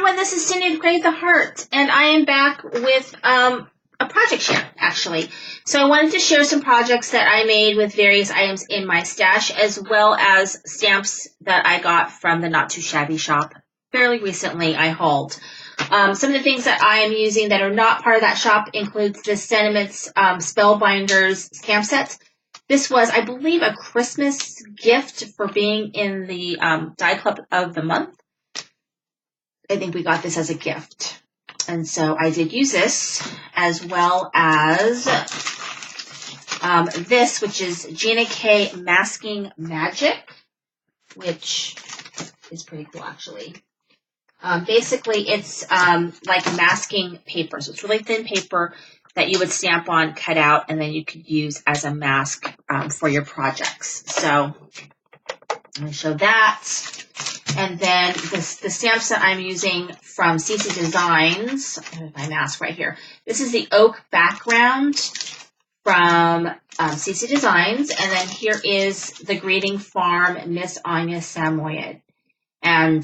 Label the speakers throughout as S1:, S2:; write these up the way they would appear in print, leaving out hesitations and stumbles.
S1: everyone, this is Cindy with Cricut Heart, and I am back with a project share, actually. So I wanted to share some projects that I made with various items in my stash, as well as stamps that I got from the Not Too Shabby shop fairly recently. I hauled. Some of the things that I am using that are not part of that shop includes the Sentiments Spellbinders stamp set. This was, I believe, a Christmas gift for being in the Die Club of the Month. I think we got this as a gift. And so I did use this, as well as this, which is Gina K Masking Magic, which is pretty cool, actually. Basically, it's like masking paper. So it's really thin paper that you would stamp on, cut out, and then you could use as a mask for your projects. So I'm going to show that. And then the stamps that I'm using from CC Designs, I have my mask right here. This is the oak background from CC Designs. And then here is the Greeting Farm, Miss Anya Samoyed. And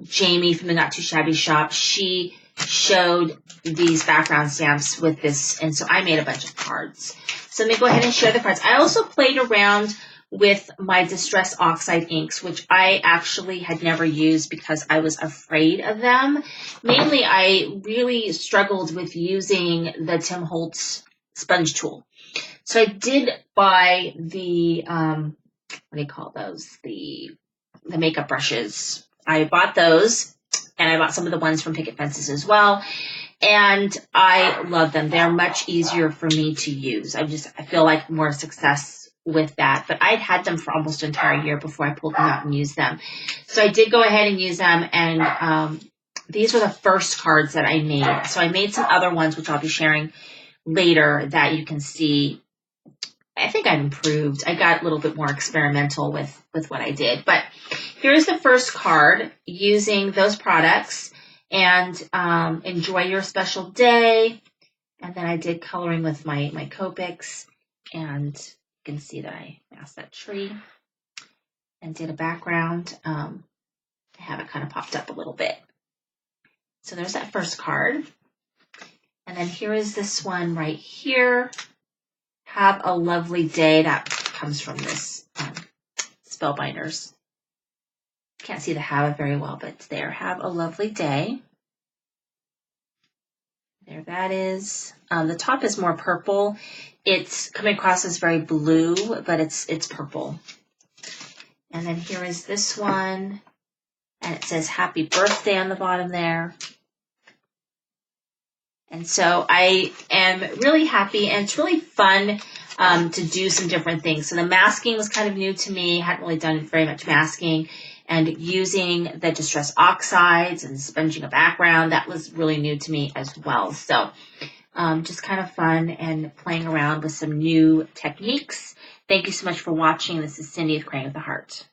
S1: Jamie from the Not Too Shabby shop, she showed these background stamps with this. And so I made a bunch of cards. So let me go ahead and share the cards. I also played around with my Distress Oxide inks, which I actually had never used because I was afraid of them. Mainly, I really struggled with using the Tim Holtz sponge tool. So I did buy the, what do you call those? The makeup brushes. I bought those, and I bought some of the ones from Picket Fences as well. And I love them. They're much easier for me to use. I feel like more success with that, but I'd had them for almost an entire year before I pulled them out and used them. So I did go ahead and use them, and these were the first cards that I made. So I made some other ones, which I'll be sharing later, that you can see. I think I've improved. I got a little bit more experimental with what I did. But here's the first card using those products, and enjoy your special day. And then I did coloring with my Copics, and you can see that I masked that tree and did a background. I have it kind of popped up a little bit. So there's that first card. And then here is this one right here. Have a lovely day. That comes from this Spellbinders. Can't see the have it very well, but it's there. Have a lovely day. There that is. The top is more purple. It's coming across as very blue, but it's purple. And then here is this one, and it says happy birthday on the bottom there. And so I am really happy, and it's really fun to do some different things. So the masking was kind of new to me. I hadn't really done very much masking. And using the Distress Oxides and sponging a background, that was really new to me as well. So just kind of fun and playing around with some new techniques. Thank you so much for watching. This is Cindy with Cricut Heart.